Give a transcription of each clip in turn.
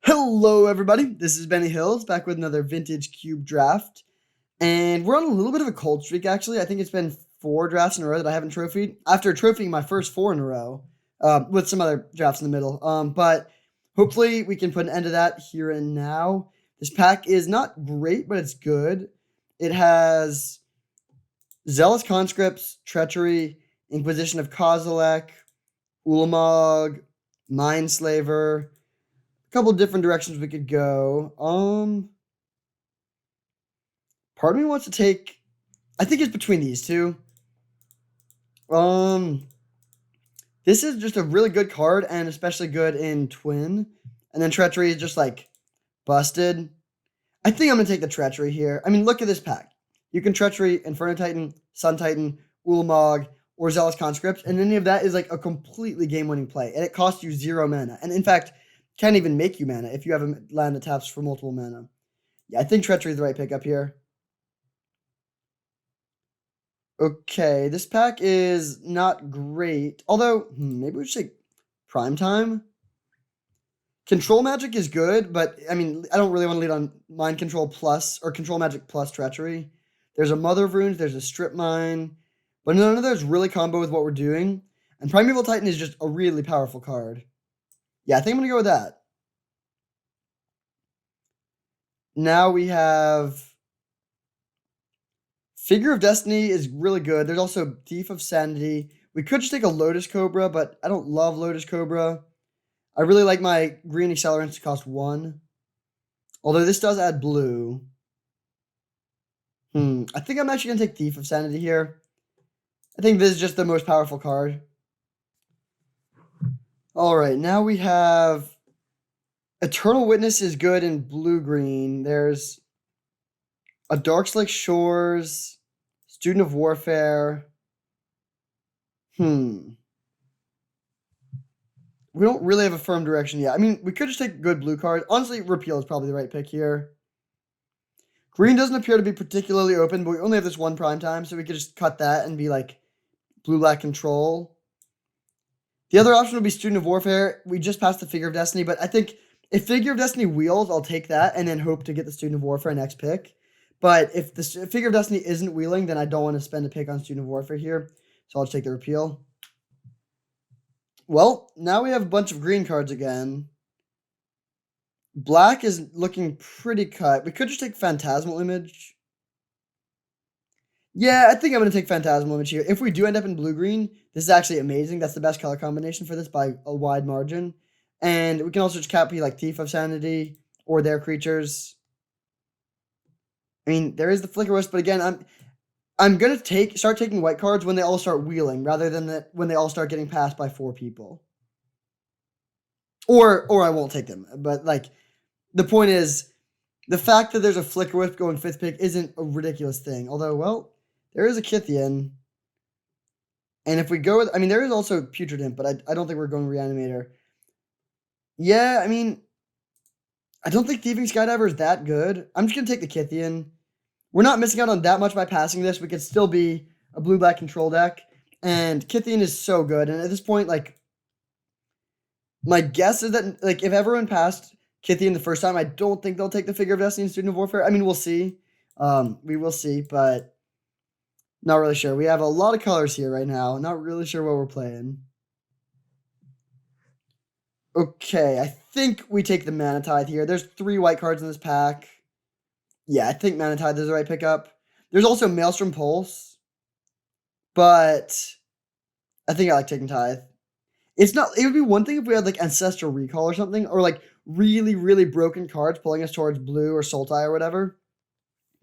Hello, everybody. This is Bennyhillz back with another vintage cube draft. And we're on a little bit of a cold streak, actually. I think it's been 4 drafts in a row that I haven't trophied after trophying my first 4 in a row with some other drafts in the middle. But hopefully we can put an end to that here and now. This pack is not great, but it's good. It has Zealous Conscripts, Treachery, Inquisition of Kozilek, Ulamog, Mindslaver. Couple different directions we could go. Part of me wants to take. I think it's between these two. This is just a really good card, and especially good in Twin. And then Treachery is just like busted. I think I'm gonna take the Treachery here. I mean, look at this pack. You can Treachery, Inferno Titan, Sun Titan, Ulamog, or Zealous Conscript, and any of that is like a completely game-winning play, and it costs you 0 mana. And in fact, can't even make you mana if you have a land that taps for multiple mana. Yeah, I think Treachery is the right pickup here. Okay, this pack is not great. Although, maybe we should take Prime Time. Control Magic is good, but I mean, I don't really want to lead on Mind Control Plus or Control Magic Plus Treachery. There's a Mother of Runes, there's a Strip Mine, but none of those really combo with what we're doing. And Primeval Titan is just a really powerful card. Yeah, I think I'm going to go with that. Now we have Figure of Destiny is really good. There's also Thief of Sanity. We could just take a Lotus Cobra, but I don't love Lotus Cobra. I really like my green accelerants to cost 1. Although this does add blue. I think I'm actually going to take Thief of Sanity here. I think this is just the most powerful card. All right, now we have Eternal Witness is good in blue-green. There's a Darkslake Shores, Student of Warfare. We don't really have a firm direction yet. I mean, we could just take good blue cards. Honestly, Repeal is probably the right pick here. Green doesn't appear to be particularly open, but we only have this one prime time, so we could just cut that and be like blue-black control. The other option would be Student of Warfare. We just passed the Figure of Destiny, but I think if Figure of Destiny wheels, I'll take that and then hope to get the Student of Warfare next pick. But if the Figure of Destiny isn't wheeling, then I don't want to spend a pick on Student of Warfare here. So I'll just take the Repeal. Well, now we have a bunch of green cards again. Black is looking pretty cut. We could just take Phantasmal Image. Yeah, I think I'm going to take Phantasmal Image here. If we do end up in blue-green, this is actually amazing. That's the best color combination for this by a wide margin. And we can also just copy like Thief of Sanity or their creatures. I mean, there is the Flicker Wisp, but again, I'm going to start taking white cards when they all start wheeling rather than when they all start getting passed by 4 people. Or I won't take them. But like the point is the fact that there's a Flicker Wisp going 5th pick isn't a ridiculous thing. Although, well, there is a Kythian. And if we go with, I mean, there is also Putrid Imp, but I don't think we're going Reanimator. Yeah, I mean, I don't think Thieving Skydiver is that good. I'm just going to take the Kythian. We're not missing out on that much by passing this. We could still be a blue-black control deck. And Kythian is so good. And at this point, like, my guess is that, like, if everyone passed Kythian the first time, I don't think they'll take the Figure of Destiny and Student of Warfare. I mean, we'll see. We will see, but not really sure. We have a lot of colors here right now. Not really sure what we're playing. Okay, I think we take the Mana Tithe here. There's 3 white cards in this pack. Yeah, I think Mana Tithe is the right pickup. There's also Maelstrom Pulse, but I think I like taking Tithe. It would be one thing if we had like Ancestral Recall or something, or like really, really broken cards pulling us towards blue or Sultai or whatever.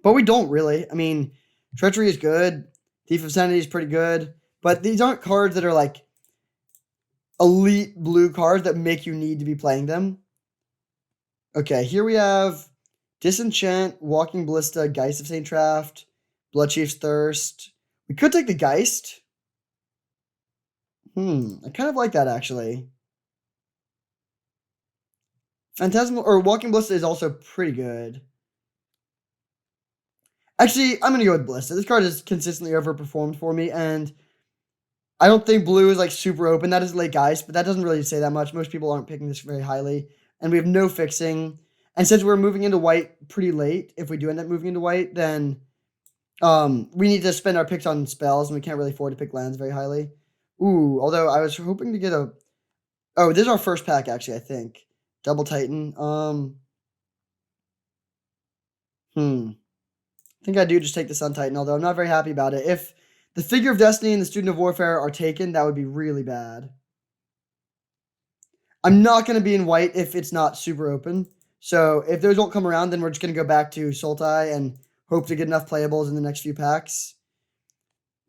But we don't really. I mean, Treachery is good. Thief of Sanity is pretty good. But these aren't cards that are like elite blue cards that make you need to be playing them. Okay, here we have Disenchant, Walking Ballista, Geist of St. Traft, Bloodchief's Thirst. We could take the Geist. I kind of like that, actually. Phantasmal, or Walking Ballista is also pretty good. Actually, I'm going to go with Ballista. This card has consistently overperformed for me, and I don't think blue is like super open. That is late Geist, but that doesn't really say that much. Most people aren't picking this very highly. and we have no fixing. And since we're moving into white pretty late, if we do end up moving into white, then we need to spend our picks on spells, and we can't really afford to pick lands very highly. Ooh, although I was hoping to get a... Oh, this is our first pack, actually, I think. Double Titan. I think I do just take the Sun Titan, although I'm not very happy about it. If the Figure of Destiny and the Student of Warfare are taken, that would be really bad. I'm not going to be in white if it's not super open. So if those don't come around, then we're just going to go back to Sultai and hope to get enough playables in the next few packs.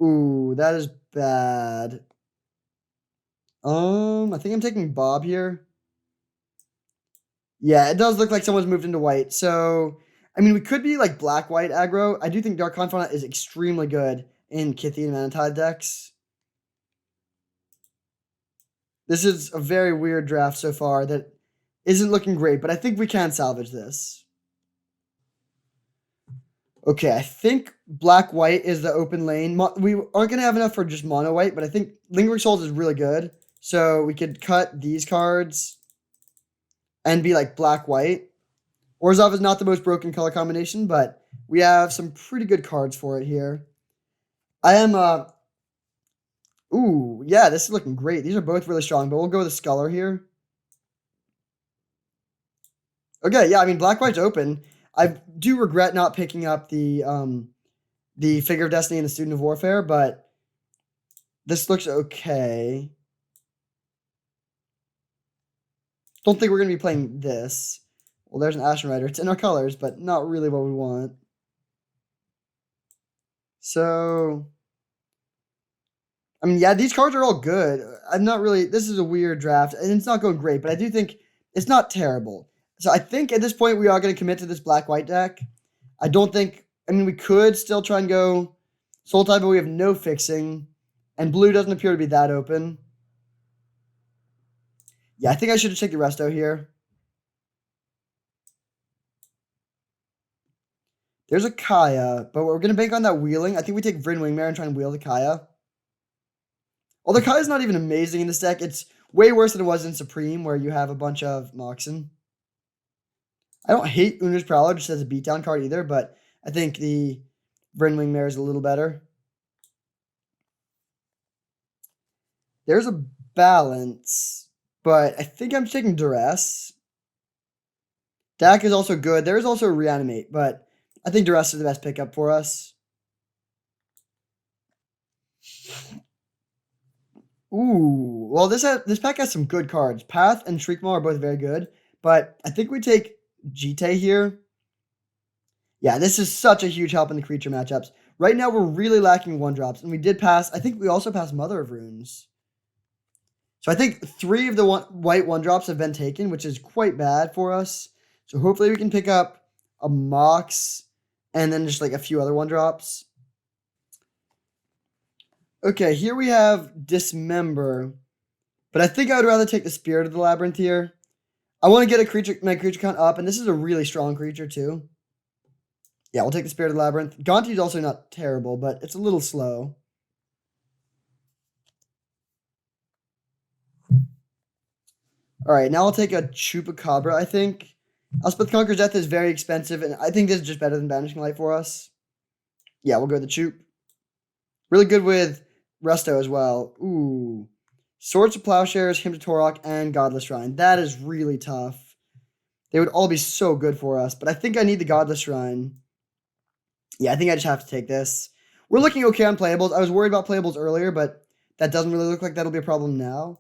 Ooh, that is bad. I think I'm taking Bob here. Yeah, it does look like someone's moved into white. So, I mean, we could be like black-white aggro. I do think Dark Confidant is extremely good in Kithy and Manatide decks. This is a very weird draft so far that isn't looking great, but I think we can salvage this. Okay, I think black-white is the open lane. We aren't going to have enough for just mono-white, but I think Lingering Souls is really good. So we could cut these cards and be like black-white. Orzhov is not the most broken color combination, but we have some pretty good cards for it here. I am, ooh, yeah, this is looking great. These are both really strong, but we'll go with the Sculler here. Okay, yeah, I mean, black-white's open. I do regret not picking up the Figure of Destiny and the Student of Warfare, but this looks okay. Don't think we're going to be playing this. Well, there's an Ashen Rider. It's in our colors, but not really what we want. So, I mean, yeah, these cards are all good. I'm not really... This is a weird draft, and it's not going great, but I do think it's not terrible. So I think at this point we are going to commit to this black-white deck. I don't think... I mean, we could still try and go Sultai, but we have no fixing. And blue doesn't appear to be that open. Yeah, I think I should have taken the Resto here. There's a Kaya, but we're going to bank on that wheeling. I think we take Vryn Wingmare and try and wheel the Kaya. Although Kaya's not even amazing in this deck. It's way worse than it was in Supreme, where you have a bunch of Moxen. I don't hate Una's Prowler just as a beatdown card either, but I think the Vryn Wingmare is a little better. There's a balance, but I think I'm taking Duress. Dak is also good. There is also Reanimate, but I think Duress is the best pickup for us. Ooh, well, this pack has some good cards. Path and Shriekmaw are both very good, but I think we take Jite here. Yeah, this is such a huge help in the creature matchups. Right now, we're really lacking 1-drops, and we did pass. I think we also passed Mother of Runes. So I think 3 of the white 1-drops have been taken, which is quite bad for us. So hopefully we can pick up a Mox and then just like a few other 1-drops. Okay, here we have Dismember. But I think I would rather take the Spirit of the Labyrinth here. I want to get my creature count up, and this is a really strong creature too. Yeah, we'll take the Spirit of the Labyrinth. Gonti is also not terrible, but it's a little slow. All right, now I'll take a Chupacabra, I think. Elspeth Conqueror's Death is very expensive, and I think this is just better than Banishing Light for us. Yeah, we'll go with the Chup. Really good with Resto as well. Ooh. Swords of Plowshares, Hymn to Torok, and Godless Shrine. That is really tough. They would all be so good for us, but I think I need the Godless Shrine. Yeah, I think I just have to take this. We're looking okay on playables. I was worried about playables earlier, but that doesn't really look like that'll be a problem now.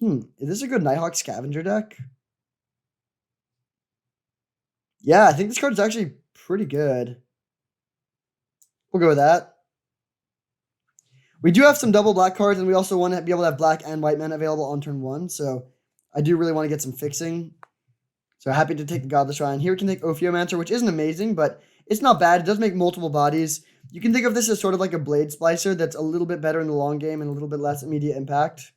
Is this a good Nighthawk Scavenger deck? Yeah, I think this card is actually pretty good. We'll go with that. We do have some double black cards, and we also want to be able to have black and white men available on turn 1, so I do really want to get some fixing. So happy to take the Godless Shrine. Here we can take Ophiomancer, which isn't amazing, but it's not bad. It does make multiple bodies. You can think of this as sort of like a Blade Splicer that's a little bit better in the long game and a little bit less immediate impact.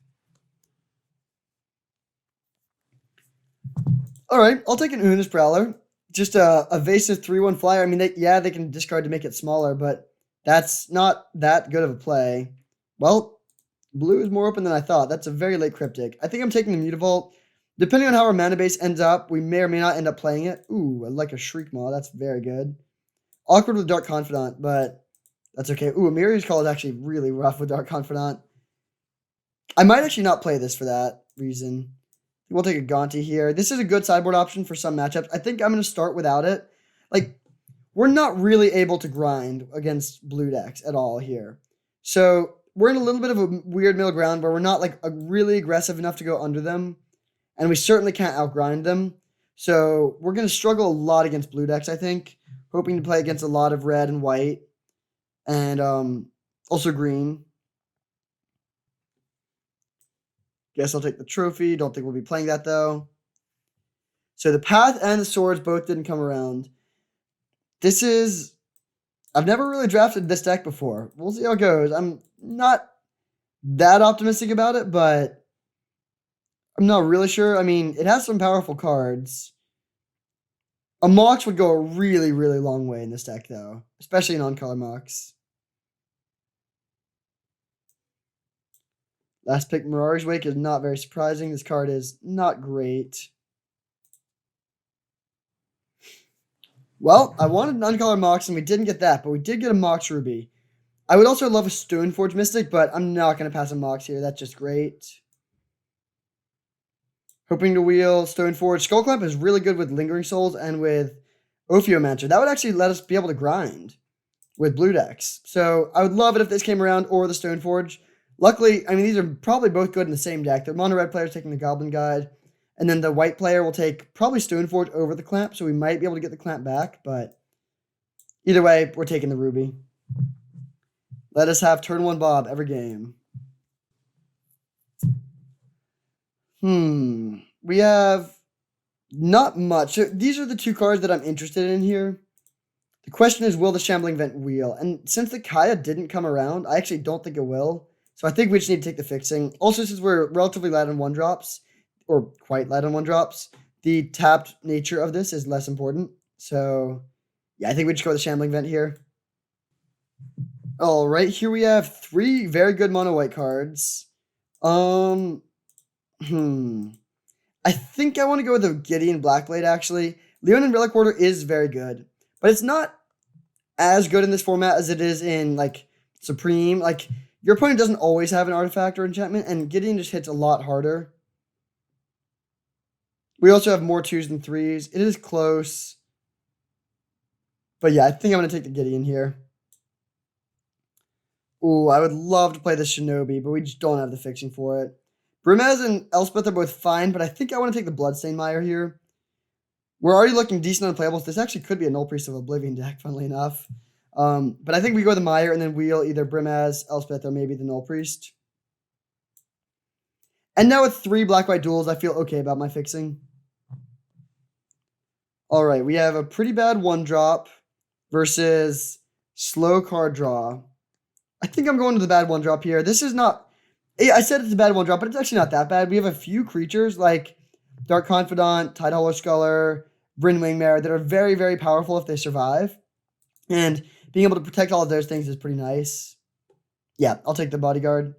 All right, I'll take an Una's Prowler. Just a evasive 3/1 flyer. I mean, they can discard to make it smaller, but that's not that good of a play. Well, blue is more open than I thought. That's a very late Cryptic. I think I'm taking the Mutavault. Depending on how our mana base ends up, we may or may not end up playing it. Ooh, I like a Shriek Maw. That's very good. Awkward with Dark Confidant, but that's okay. Ooh, Amiri's Call is actually really rough with Dark Confidant. I might actually not play this for that reason. We'll take a Gonti here. This is a good sideboard option for some matchups. I think I'm going to start without it. Like, we're not really able to grind against blue decks at all here. So we're in a little bit of a weird middle ground where we're not like really aggressive enough to go under them. And we certainly can't outgrind them. So we're going to struggle a lot against blue decks, I think. Hoping to play against a lot of red and white. And also green. Guess I'll take the trophy. Don't think we'll be playing that, though. So the Path and the Swords both didn't come around. This is... I've never really drafted this deck before. We'll see how it goes. I'm not that optimistic about it, but I'm not really sure. I mean, it has some powerful cards. A Mox would go a really, really long way in this deck, though. Especially an on-color Mox. Last pick, Mirari's Wake, is not very surprising. This card is not great. Well, I wanted an Uncolor Mox, and we didn't get that, but we did get a Mox Ruby. I would also love a Stoneforge Mystic, but I'm not going to pass a Mox here. That's just great. Hoping to wheel Stoneforge. Skullclamp is really good with Lingering Souls and with Ophiomancer. That would actually let us be able to grind with blue decks. So I would love it if this came around, or the Stoneforge. Luckily, I mean, these are probably both good in the same deck. The mono red player is taking the Goblin Guide, and then the white player will take probably Stoneforge over the Clamp, so we might be able to get the Clamp back, but either way, we're taking the Ruby. Let us have turn 1 Bob every game. We have not much. So these are the two cards that I'm interested in here. The question is, will the Shambling Vent wheel? And since the Kaya didn't come around, I actually don't think it will. So I think we just need to take the fixing. Also, since we're relatively light on 1-drops, or quite light on 1-drops, the tapped nature of this is less important. So, yeah, I think we just go with the Shambling Vent here. All right, here we have 3 very good mono white cards. I think I want to go with the Gideon Blackblade, actually. Leonin Relic Order is very good, but it's not as good in this format as it is in, like, Supreme. Like, your opponent doesn't always have an artifact or enchantment, and Gideon just hits a lot harder. We also have more 2s than 3s. It is close. But yeah, I think I'm going to take the Gideon here. Ooh, I would love to play the Shinobi, but we just don't have the fixing for it. Brimaz and Elspeth are both fine, but I think I want to take the Bloodstained Mire here. We're already looking decent on playables. This actually could be a Null Priest of Oblivion deck, funnily enough. But I think we go with the Mire and then wheel either Brimaz, Elspeth, or maybe the Null Priest. And now with 3 black-white duels, I feel okay about my fixing. All right, we have a pretty bad 1-drop versus slow card draw. I think I'm going to the bad 1-drop here. This is not... I said it's a bad 1-drop, but it's actually not that bad. We have a few creatures like Dark Confidant, Tide Hollow Sculler, Bryn Wingmare that are very, very powerful if they survive. And being able to protect all of those things is pretty nice. Yeah, I'll take the Bodyguard.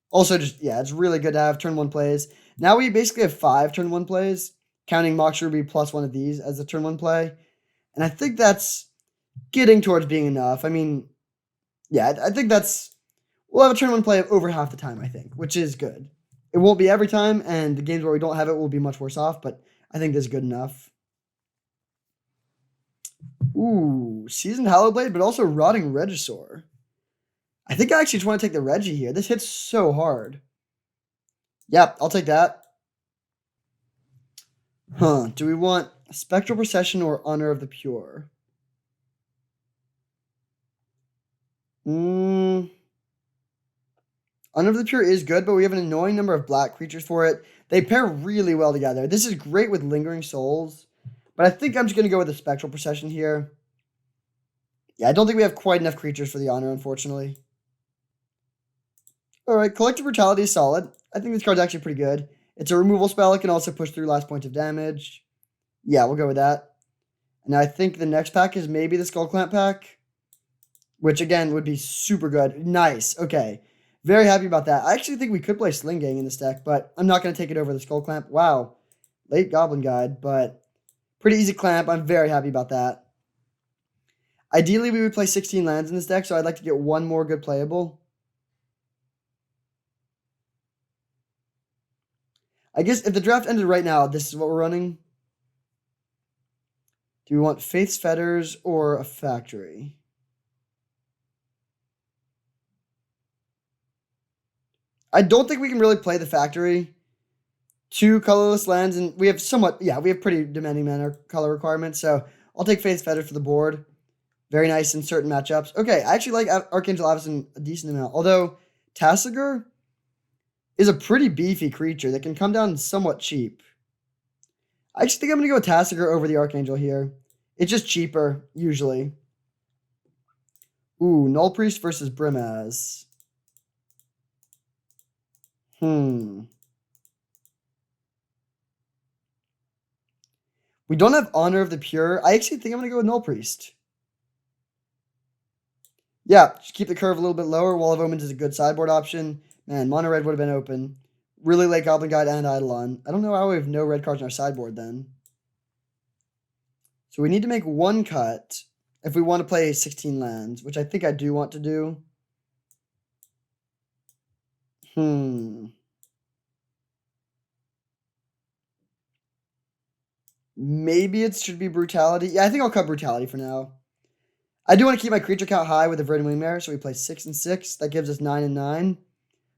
Also, just, yeah, it's really good to have turn 1 plays. Now we basically have 5 turn 1 plays, counting Mox Ruby plus one of these as a turn 1 play. And I think that's getting towards being enough. I mean, yeah, I think that's... We'll have a turn 1 play over half the time, I think, which is good. It won't be every time, and the games where we don't have it will be much worse off, but I think this is good enough. Ooh, Seasoned Hallowblade, but also Rotting Regisaur. I think I actually just want to take the Regi here. This hits so hard. Yep, I'll take that. Do we want Spectral Procession or Honor of the Pure? Honor of the Pure is good, but we have an annoying number of black creatures for it. They pair really well together. This is great with Lingering Souls, but I think I'm just going to go with the Spectral Procession here. Yeah, I don't think we have quite enough creatures for the Honor, unfortunately. Alright, Collective Brutality is solid. I think this card's actually pretty good. It's a removal spell. It can also push through last point of damage. Yeah, we'll go with that. And I think the next pack is maybe the Skull Clamp pack, which again would be super good. Nice. Okay. Very happy about that. I actually think we could play Sling Gang in this deck, but I'm not going to take it over the Skull Clamp. Wow. Late Goblin Guide, but pretty easy clamp. I'm very happy about that. Ideally, we would play 16 lands in this deck, so I'd like to get one more good playable. I guess if the draft ended right now, this is what we're running. Do we want Faith's Fetters or a Factory? I don't think we can really play the Factory. 2 colorless lands, and we have we have pretty demanding mana color requirements, so I'll take Faith's Fetters for the board. Very nice in certain matchups. Okay, I actually like Archangel Avacyn a decent amount, although Tasigur is a pretty beefy creature that can come down somewhat cheap. I actually think I'm going to go with Tasigur over the Archangel here. It's just cheaper, usually. Ooh, Null Priest versus Brimaz. We don't have Honor of the Pure. I actually think I'm going to go with Null Priest. Yeah, just keep the curve a little bit lower. Wall of Omens is a good sideboard option. Man, Mono Red would have been open. Really late Goblin Guide and Eidolon. I don't know how we have no red cards in our sideboard then. So we need to make one cut if we want to play 16 lands, which I think I do want to do. Maybe it should be Brutality. Yeah, I think I'll cut Brutality for now. I do want to keep my creature count high with the Verdant Wingmare, so we play 6 and 6. That gives us 9 and 9.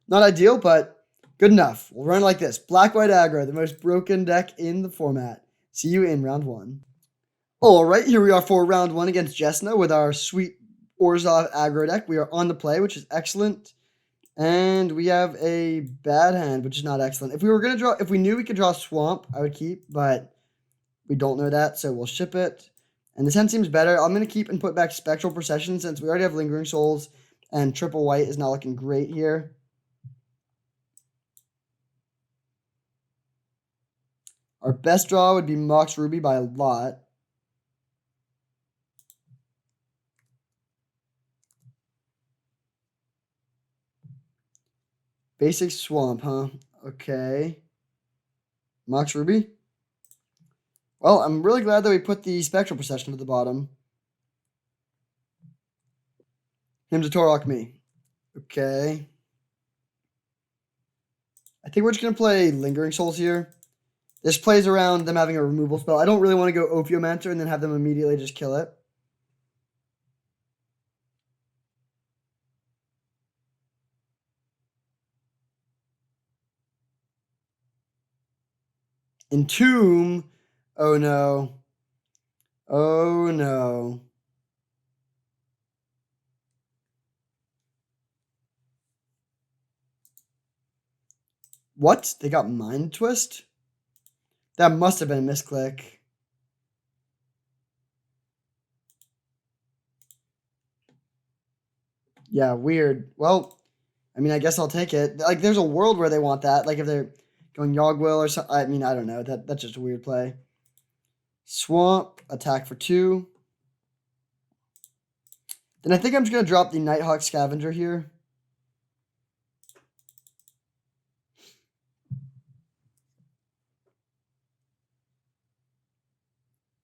Not ideal, but good enough. We'll run like this. Black-White Aggro, the most broken deck in the format. See you in round 1. All right, here we are for round 1 against Jesna with our sweet Orzhov aggro deck. We are on the play, which is excellent. And we have a bad hand, which is not excellent. If we knew we could draw Swamp, I would keep, but we don't know that, so we'll ship it. And this hand seems better. I'm going to keep and put back Spectral Procession since we already have Lingering Souls, and triple white is not looking great here. Our best draw would be Mox Ruby by a lot. Basic Swamp, huh? Okay. Mox Ruby? Well, I'm really glad that we put the Spectral Procession at the bottom. Hymns of Torok me. Okay. I think we're just going to play Lingering Souls here. This plays around them having a removal spell. I don't really want to go Ophiomancer and then have them immediately just kill it. Entomb. Oh no. Oh no. What? They got Mind Twist? That must have been a misclick. Yeah, weird. Well, I mean, I guess I'll take it. Like, there's a world where they want that. Like, if they're going Yogwill or something. I mean, I don't know. That's just a weird play. Swamp, attack for 2. Then I think I'm just going to drop the Nighthawk Scavenger here.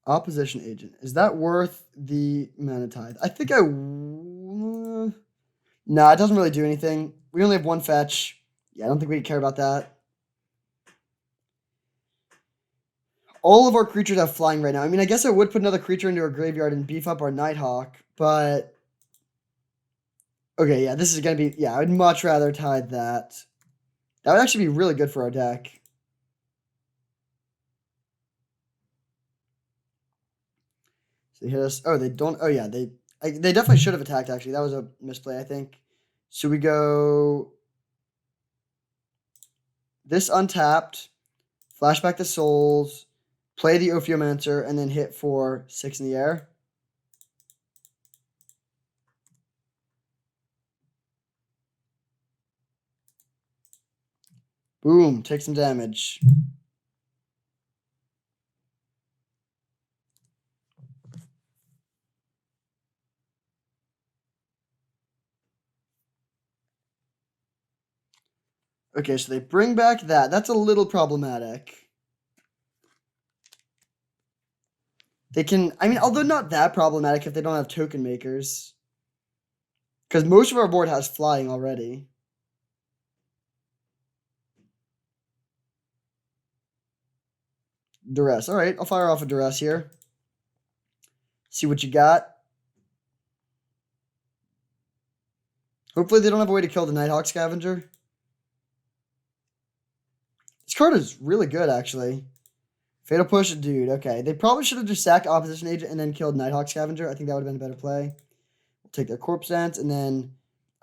Opposition Agent. Is that worth the Mana Tithe? I think no, it doesn't really do anything. We only have 1 fetch. Yeah, I don't think we care about that. All of our creatures have flying right now. I mean, I guess I would put another creature into our graveyard and beef up our Nighthawk, but... Okay, yeah, this is going to be... Yeah, I would much rather tithe that. That would actually be really good for our deck. So they hit us... Oh, they don't... Oh, yeah, they definitely should have attacked, actually. That was a misplay, I think. So we go... This untapped, flashback the souls, play the Ophiomancer, and then hit for 6 in the air. Boom, take some damage. Okay, so they bring back that. That's a little problematic. They can, I mean, although not that problematic if they don't have token makers. Because most of our board has flying already. Duress. All right, I'll fire off a Duress here. See what you got. Hopefully they don't have a way to kill the Nighthawk Scavenger. This card is really good, actually. Fatal Push, dude. Okay, they probably should have just sacked Opposition Agent and then killed Nighthawk Scavenger. I think that would have been a better play. We'll take their Corpse Dance and then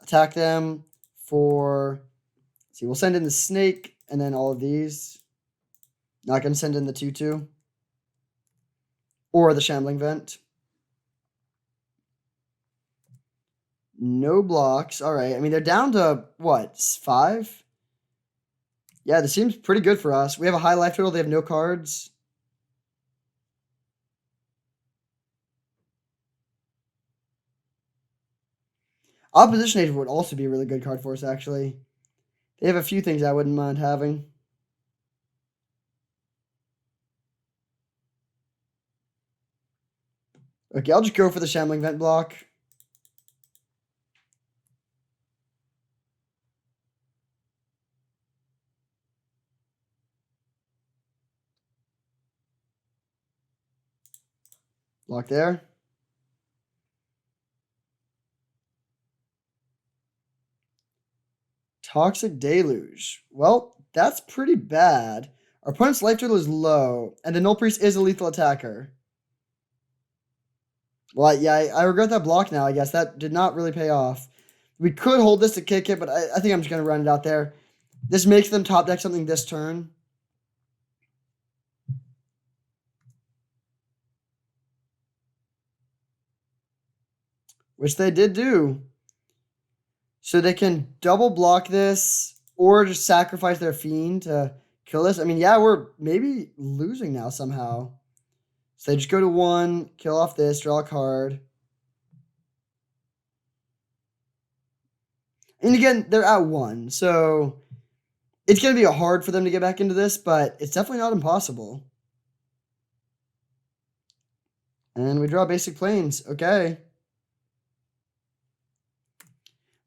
attack them for... Let's see, we'll send in the Snake and then all of these. Not going to send in the 2/2. Or the Shambling Vent. No blocks. All right. I mean, they're down to, what, 5? Yeah, this seems pretty good for us. We have a high life total. They have no cards. Opposition Agent would also be a really good card for us, actually. They have a few things I wouldn't mind having. Okay, I'll just go for the Shambling Vent block. Block there. Toxic Deluge. Well, that's pretty bad. Our opponent's life total is low, and the Null Priest is a lethal attacker. Well, yeah, I regret that block now, I guess. That did not really pay off. We could hold this to kick it, but I think I'm just going to run it out there. This makes them top deck something this turn. Which they did do. So they can double block this or just sacrifice their Fiend to kill this. I mean, yeah, we're maybe losing now somehow. So they just go to 1, kill off this, draw a card. And again, they're at 1, so it's going to be hard for them to get back into this, but it's definitely not impossible. And we draw basic planes. Okay.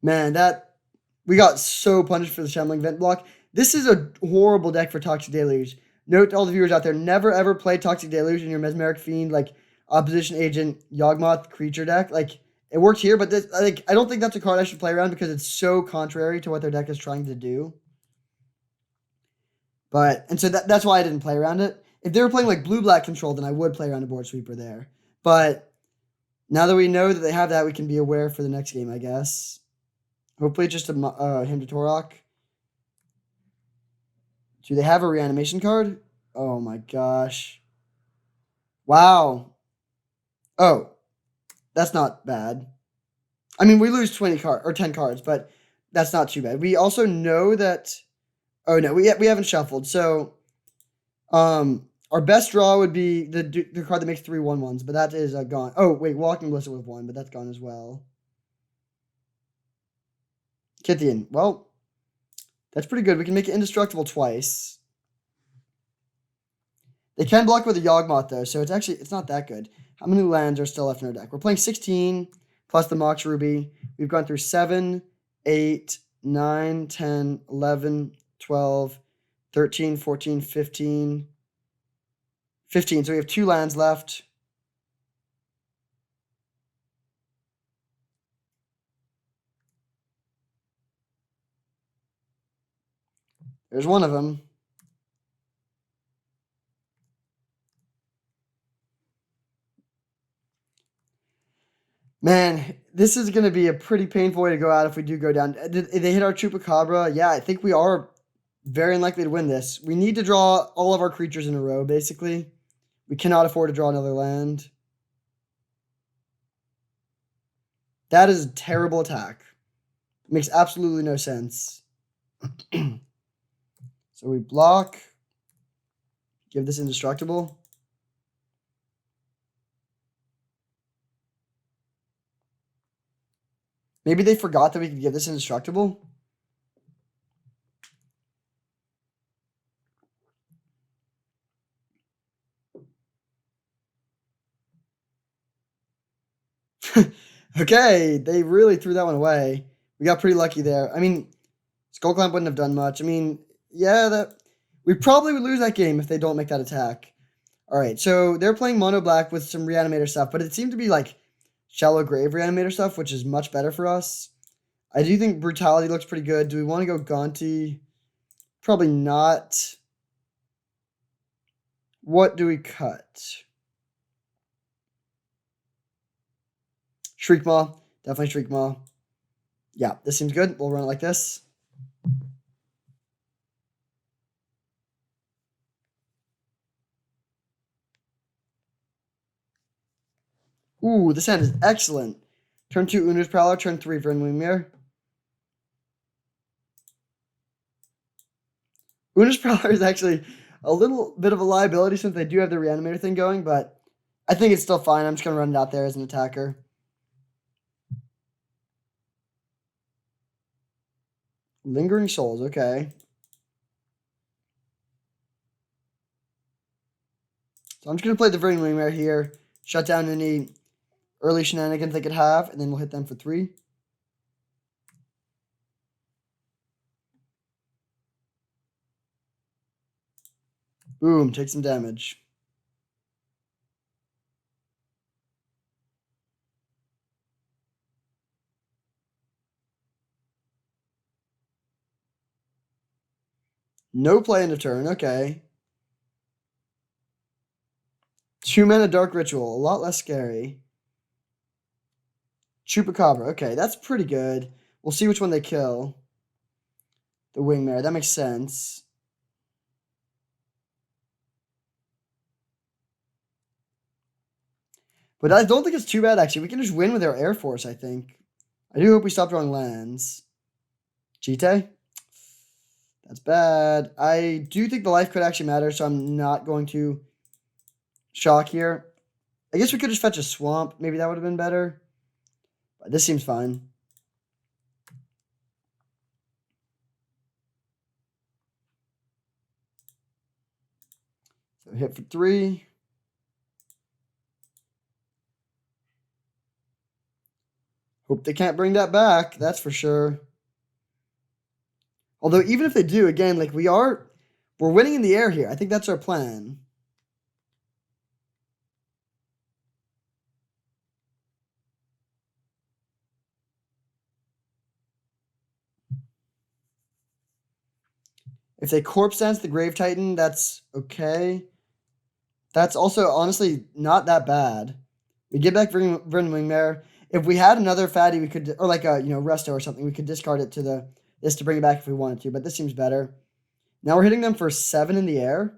Man, we got so punished for the Shambling Vent block. This is a horrible deck for Toxic Deluge. Note to all the viewers out there, never ever play Toxic Deluge in your Mesmeric Fiend, like Opposition Agent, Yawgmoth creature deck. Like, it worked here, but this, like, I don't think that's a card I should play around because it's so contrary to what their deck is trying to do. And so that's why I didn't play around it. If they were playing like blue-black control, then I would play around a board sweeper there. But now that we know that they have that, we can be aware for the next game, I guess. Hopefully just him to Torok. Do they have a reanimation card? Oh my gosh. Wow. Oh, that's not bad. I mean, we lose 10 cards, but that's not too bad. We also know that... Oh, no, we haven't shuffled. So, our best draw would be the card that makes 3 1/1s, but that is gone. Oh, wait, Walking Blister with 1, but that's gone as well. Kithian. Well, that's pretty good. We can make it indestructible twice. They can block with a Yawgmoth, though, so it's not that good. How many lands are still left in our deck? We're playing 16 plus the Mox Ruby. We've gone through 7, 8, 9, 10, 11, 12, 13, 14, 15. 15. So we have 2 lands left. There's one of them. Man, this is going to be a pretty painful way to go out if we do go down. Did they hit our Chupacabra? Yeah, I think we are very unlikely to win this. We need to draw all of our creatures in a row, basically. We cannot afford to draw another land. That is a terrible attack. It makes absolutely no sense. So we block. Give this indestructible. Maybe they forgot that we could give this indestructible. Okay, they really threw that one away. We got pretty lucky there. I mean, Skull Clamp wouldn't have done much. I mean, yeah, we probably would lose that game if they don't make that attack. All right, so they're playing mono black with some reanimator stuff, but it seemed to be like shallow grave reanimator stuff, which is much better for us. I do think brutality looks pretty good. Do we want to go Gonti? Probably not. What do we cut? Shriek Maw. Definitely Shriek Maw. Yeah, this seems good. We'll run it like this. Ooh, this hand is excellent. Turn 2, Una's Prowler. Turn 3, Vernwing Mirror. Una's Prowler is actually a little bit of a liability since they do have the Reanimator thing going, but I think it's still fine. I'm just going to run it out there as an attacker. Lingering Souls, okay. So I'm just going to play the Vernwing Mirror here. Shut down any early shenanigans they could have, and then we'll hit them for 3. Boom, take some damage. No play in the turn, okay. 2 mana Dark Ritual, a lot less scary. Chupacabra, okay, that's pretty good. We'll see which one they kill. The Wingmare, that makes sense. But I don't think it's too bad, actually. We can just win with our Air Force, I think. I do hope we stop drawing lands. Cheetah? That's bad. I do think the life could actually matter, so I'm not going to shock here. I guess we could just fetch a swamp. Maybe that would have been better. But this seems fine. So hit for 3. Hope they can't bring that back. That's for sure. Although even if they do, again, like we're winning in the air here. I think that's our plan. If they Corpse Dance the Grave Titan, that's okay. That's also honestly not that bad. We get back Vernwingmare. If we had another fatty, we could, or like a Resto or something, we could discard it to this to bring it back if we wanted to. But this seems better. Now we're hitting them for 7 in the air.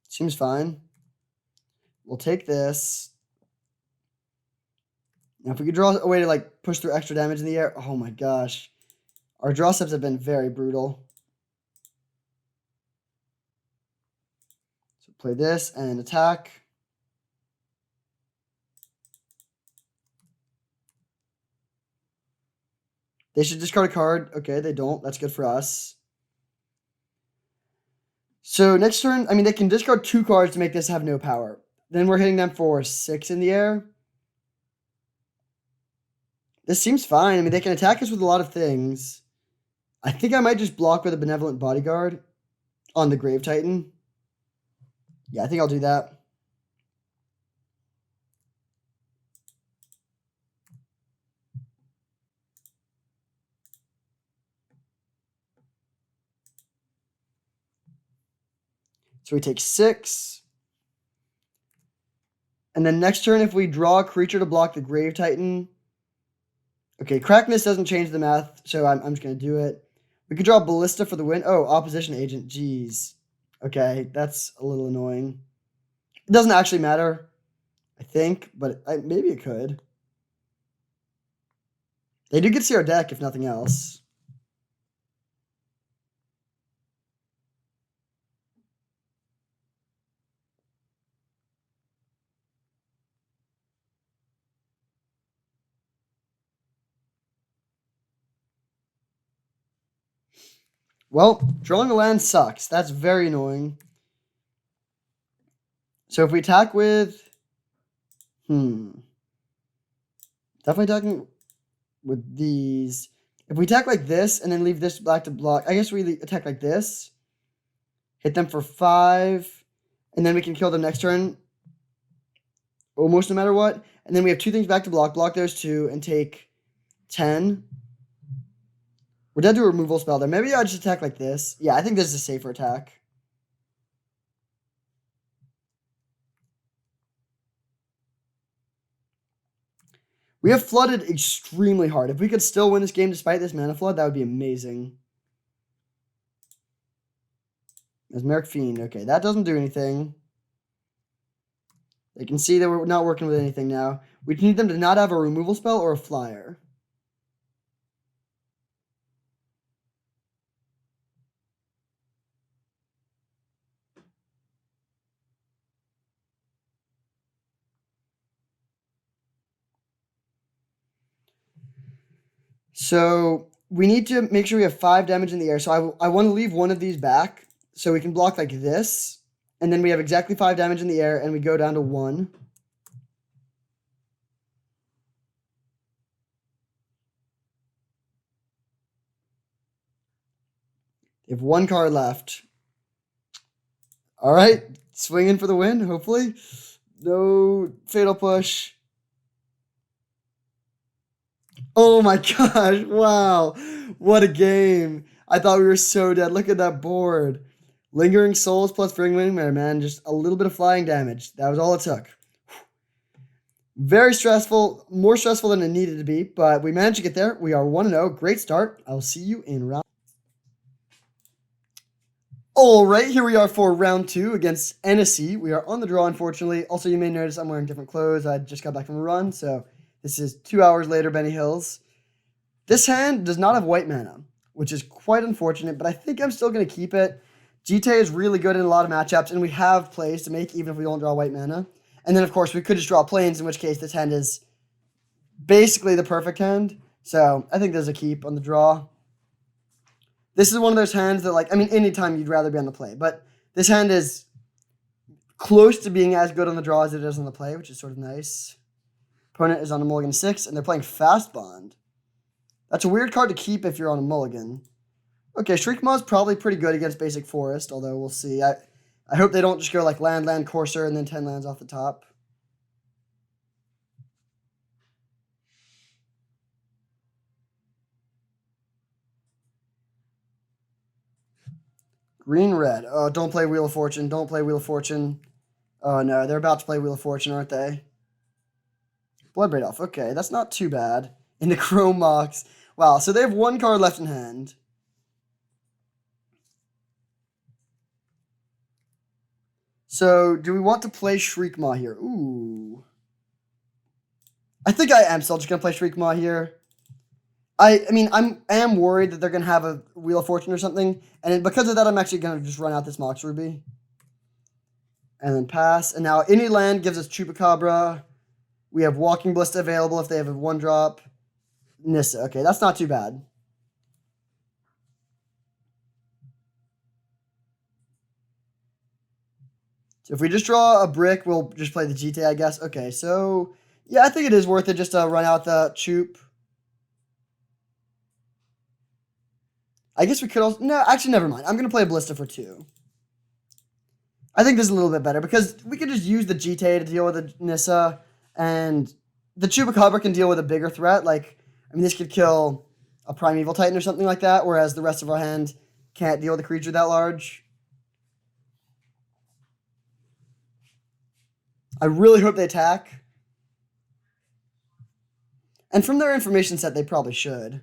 Seems fine. We'll take this. Now if we could draw a way to like push through extra damage in the air, oh my gosh, our draw steps have been very brutal. So play this and attack. They should discard a card. Okay, they don't. That's good for us. So next turn, I mean, they can discard 2 cards to make this have no power. Then we're hitting them for 6 in the air. This seems fine. I mean, they can attack us with a lot of things. I think I might just block with a Benevolent Bodyguard on the Grave Titan. Yeah, I think I'll do that. So we take 6. And then next turn, if we draw a creature to block the Grave Titan. Okay, Crackness doesn't change the math, so I'm just going to do it. We could draw Ballista for the win. Oh, Opposition Agent. Jeez. Okay, that's a little annoying. It doesn't actually matter, I think, but maybe it could. They do get to see our deck, if nothing else. Well, drawing a land sucks. That's very annoying. So if we attack with... Definitely attacking with these. If we attack like this and then leave this black to block, I guess we attack like this. Hit them for 5. And then we can kill them next turn. Almost no matter what. And then we have 2 things back to block. Block those 2 and take 10. We're dead to a removal spell there. Maybe I just attack like this. Yeah, I think this is a safer attack. We have flooded extremely hard. If we could still win this game despite this mana flood, that would be amazing. Mesmeric Fiend. Okay, that doesn't do anything. They can see that we're not working with anything now. We need them to not have a removal spell or a flyer. So we need to make sure we have 5 damage in the air. So I want to leave one of these back so we can block like this. And then we have exactly 5 damage in the air and we go down to 1. They have 1 card left. All right, swinging for the win, hopefully. No fatal push. Oh my gosh, wow. What a game. I thought we were so dead. Look at that board. Lingering Souls plus Ringwing, man. Just a little bit of flying damage. That was all it took. Very stressful. More stressful than it needed to be, but we managed to get there. We are 1-0. Great start. I will see you in round. All right, here we are for round 2 against NSC. We are on the draw, unfortunately. Also, you may notice I'm wearing different clothes. I just got back from a run, so this is 2 hours later, Bennyhillz. This hand does not have white mana, which is quite unfortunate, but I think I'm still going to keep it. GTA is really good in a lot of matchups, and we have plays to make even if we don't draw white mana. And then, of course, we could just draw planes, in which case this hand is basically the perfect hand. So I think there's a keep on the draw. This is one of those hands that, like, I mean, anytime you'd rather be on the play. But this hand is close to being as good on the draw as it is on the play, which is sort of nice. Opponent is on a mulligan 6, and they're playing Fast Bond. That's a weird card to keep if you're on a mulligan. Okay, Shriekmaw is probably pretty good against basic forest, although we'll see. I hope they don't just go like land, courser, and then 10 lands off the top. Green, red. Oh, don't play Wheel of Fortune. Don't play Wheel of Fortune. Oh, no. They're about to play Wheel of Fortune, aren't they? Bloodbraid Elf. Okay, that's not too bad. In the Chrome Mox. Wow, so they have 1 card left in hand. So, do we want to play Shriekmaw here? Ooh. I think I am still just going to play Shriekmaw here. I am worried that they're going to have a Wheel of Fortune or something. And because of that, I'm actually going to just run out this Mox Ruby. And then pass. And now any land gives us Chupacabra. We have Walking Ballista available if they have a 1-drop. Nissa. Okay, that's not too bad. So if we just draw a brick, we'll just play the GTA, I guess. Okay, so yeah, I think it is worth it just to run out the Chup. I guess we could also... No, actually, never mind. I'm going to play a Ballista for 2. I think this is a little bit better because we could just use the GTA to deal with the Nissa, and the Chupacabra can deal with a bigger threat. Like, I mean, this could kill a Primeval Titan or something like that, whereas the rest of our hand can't deal with a creature that large. I really hope they attack. And from their information set, they probably should.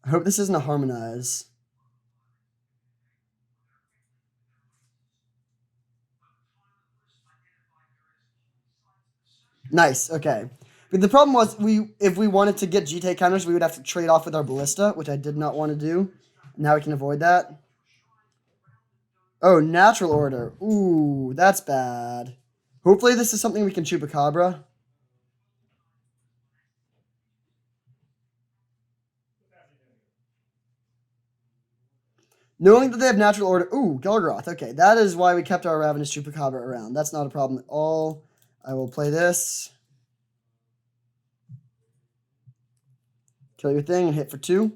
I hope this isn't a Harmonize. Nice, okay. But the problem was, if we wanted to get GTA counters, we would have to trade off with our Ballista, which I did not want to do. Now we can avoid that. Oh, Natural Order. Ooh, that's bad. Hopefully this is something we can Chupacabra. Knowing that they have Natural Order... Ooh, Gelgroth. Okay, that is why we kept our Ravenous Chupacabra around. That's not a problem at all. I will play this. Kill your thing and hit for 2.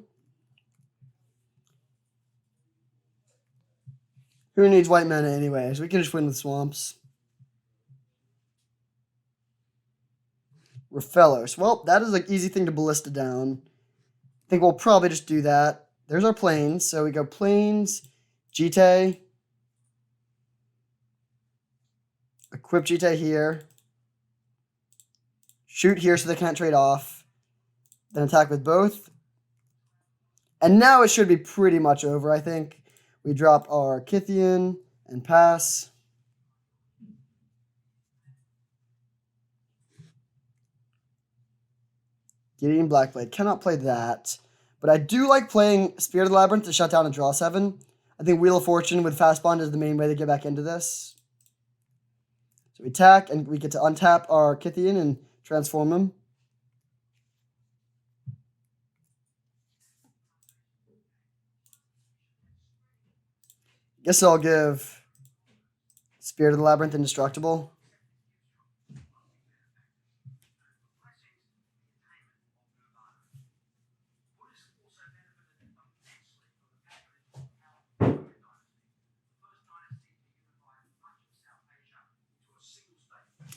Who needs white mana anyways? We can just win with swamps. Refellos. Well, that is an easy thing to ballista down. I think we'll probably just do that. There's our plains. So we go plains, Jite. Equip Jite here. Shoot here so they can't trade off. Then attack with both. And now it should be pretty much over, I think. We drop our Kythian and pass. Gideon Blackblade. Cannot play that. But I do like playing Spirit of the Labyrinth to shut down and draw 7. I think Wheel of Fortune with Fast Bond is the main way to get back into this. So we attack, and we get to untap our Kythian and transform him. Guess I'll give Spirit of the Labyrinth Indestructible.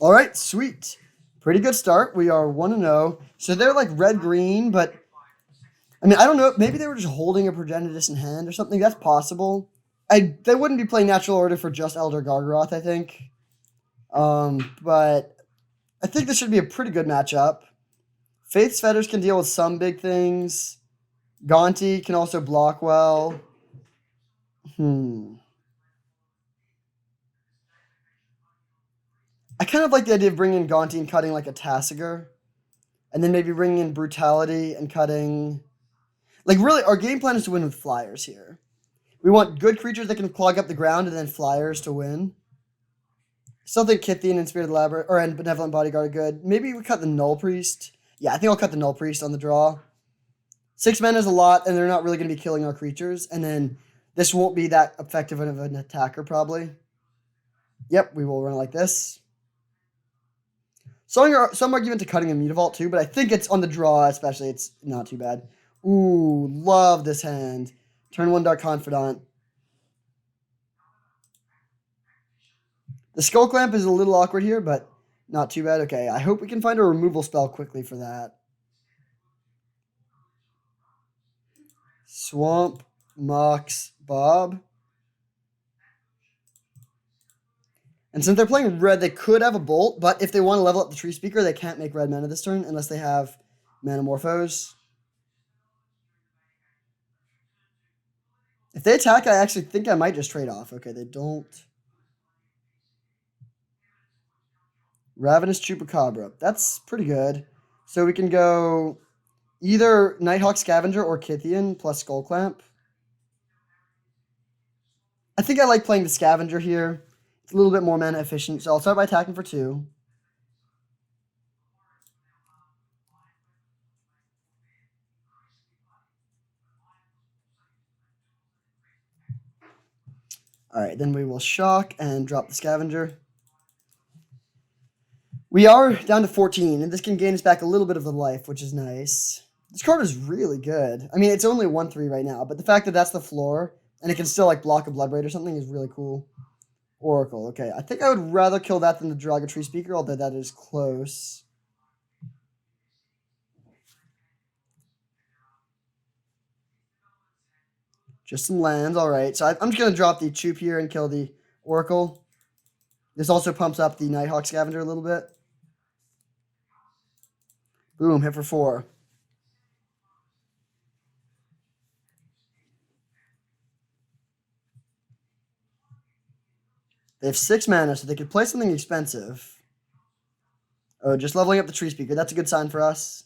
All right, sweet. Pretty good start. We are 1-0. So they're like red-green, but I mean, I don't know. Maybe they were just holding a Progenitus in hand or something. That's possible. They wouldn't be playing Natural Order for just Elder Gargaroth, I think. But I think this should be a pretty good matchup. Faith's Fetters can deal with some big things. Gonti can also block well. I kind of like the idea of bringing in Gonti and cutting like a Tassiger. And then maybe bringing in Brutality and cutting... Like, really, our game plan is to win with flyers here. We want good creatures that can clog up the ground and then flyers to win. Still think Kythian and Spirit of the Labyrinth, and Benevolent Bodyguard are good. Maybe we cut the Null Priest. Yeah, I think I'll cut the Null Priest on the draw. 6 mana is a lot, and they're not really going to be killing our creatures. And then this won't be that effective of an attacker, probably. Yep, we will run it like this. Some argument to cutting a Mutavault too, but I think it's on the draw especially. It's not too bad. Ooh, love this hand. Turn 1 Dark Confidant. The Skull Clamp is a little awkward here, but not too bad. Okay, I hope we can find a removal spell quickly for that. Swamp, Mox, Bob. And since they're playing red, they could have a Bolt, but if they want to level up the Tree Speaker, they can't make red mana this turn unless they have Manamorphose. If they attack, I actually think I might just trade off. Okay, they don't. Ravenous Chupacabra. That's pretty good. So we can go either Nighthawk Scavenger or Kythian plus Skull Clamp. I think I like playing the Scavenger here. It's a little bit more mana efficient, so I'll start by attacking for 2. Alright, then we will shock and drop the Scavenger. We are down to 14, and this can gain us back a little bit of the life, which is nice. This card is really good. I mean, it's only 1/3 right now, but the fact that that's the floor, and it can still like block a Bloodbraid or something is really cool. Oracle, okay. I think I would rather kill that than the Draga Tree Speaker, although that is close. Just some lands, alright. So I'm just going to drop the Choop here and kill the Oracle. This also pumps up the Nighthawk Scavenger a little bit. Boom, hit for 4. They have 6 mana, so they could play something expensive. Oh, just leveling up the Tree Speaker. That's a good sign for us.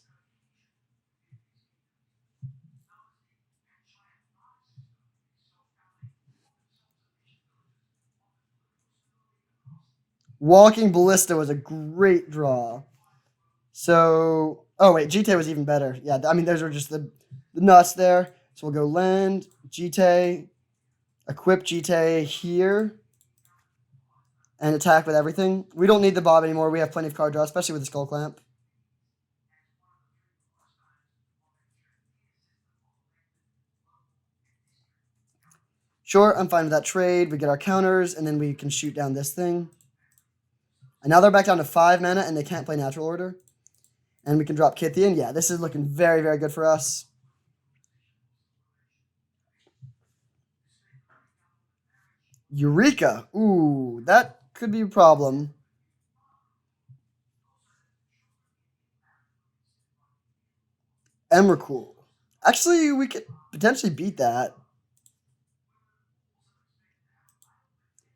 Walking Ballista was a great draw. So, oh wait, Jite was even better. Yeah, I mean, those are just the nuts there. So we'll go land, Jite, equip Jite here, and attack with everything. We don't need the Bob anymore. We have plenty of card draw, especially with the Skull Clamp. Sure, I'm fine with that trade. We get our counters, and then we can shoot down this thing. And now they're back down to 5 mana, and they can't play Natural Order. And we can drop Kithian. Yeah, this is looking very, very good for us. Eureka! Ooh, that could be a problem. Emrakul. Actually, we could potentially beat that.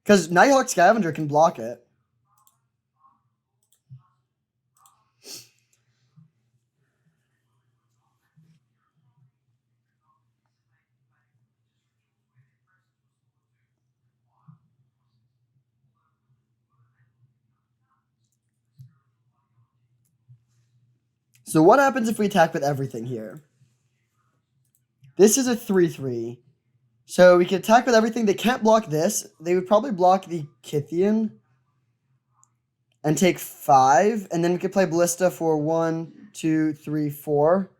Because Nighthawk Scavenger can block it. So what happens if we attack with everything here? This is a 3/3. So we can attack with everything. They can't block this. They would probably block the Kithian and take 5. And then we could play Ballista for 1, 2, 3, 4.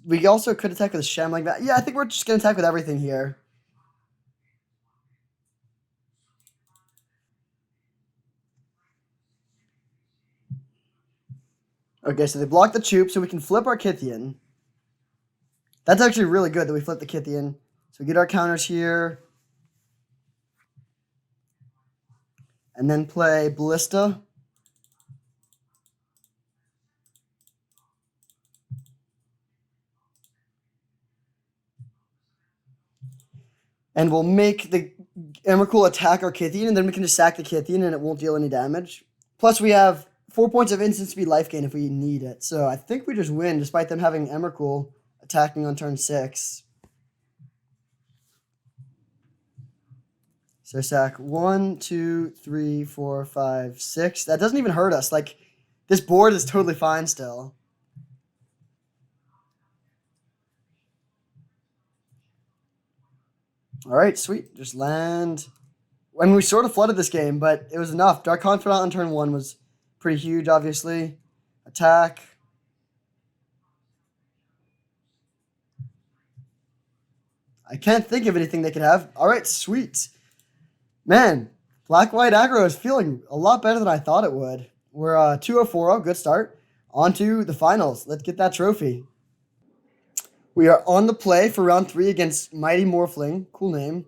We also could attack with a Shambling Vat. Yeah, I think we're just going to attack with everything here. Okay, so they block the Choop, so we can flip our Kithian. That's actually really good that we flip the Kithian. So we get our counters here. And then play Ballista. And we'll make the Emrakul attack our Kithian, and then we can just sack the Kithian, and it won't deal any damage. Plus, we have 4 points of instant speed life gain if we need it. So I think we just win, despite them having Emrakul attacking on turn 6. So sack 1, 2, 3, 4, 5, 6. That doesn't even hurt us. Like, this board is totally fine still. All right, sweet. Just land. I mean, we sort of flooded this game, but it was enough. Dark Confidant on turn 1 was pretty huge, obviously. Attack. I can't think of anything they could have. All right, sweet. Man, Black-White aggro is feeling a lot better than I thought it would. We're 2-0-4-0, good start. On to the finals. Let's get that trophy. We are on the play for round 3 against Mighty Morphling. Cool name.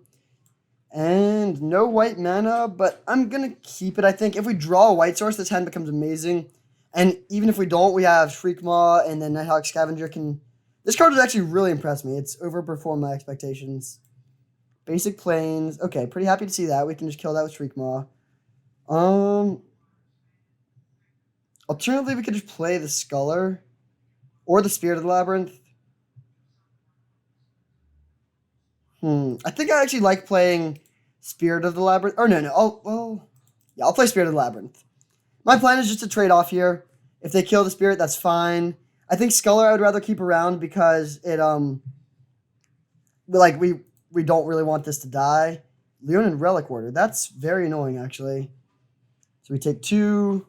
And no white mana, but I'm going to keep it, I think. If we draw a white source, this hand becomes amazing. And even if we don't, we have Shriekmaw, and then Nighthawk Scavenger can... This card has actually really impressed me. It's overperformed my expectations. Basic Plains. Okay, pretty happy to see that. We can just kill that with Shriekmaw. Alternatively, we could just play the Sculler. Or the Spirit of the Labyrinth. I think I actually like playing Spirit of the Labyrinth. Or no. I'll play Spirit of the Labyrinth. My plan is just to trade off here. If they kill the Spirit, that's fine. I think Sculler I would rather keep around because it, like, we don't really want this to die. Leonin Relic Order. That's very annoying, actually. So we take 2.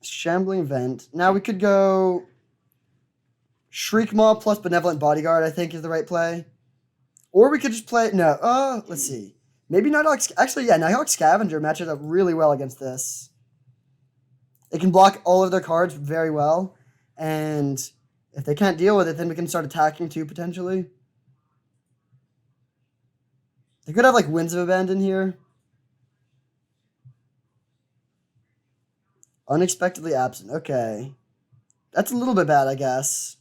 Shambling Vent. Now we could go... Shriekmaw plus Benevolent Bodyguard, I think, is the right play. Or we could just play... No, let's see. Maybe Nighthawk... Actually, yeah, Nighthawk Scavenger matches up really well against this. They can block all of their cards very well. And if they can't deal with it, then we can start attacking too, potentially. They could have, like, Winds of Abandon here. Unexpectedly absent. Okay. That's a little bit bad, I guess.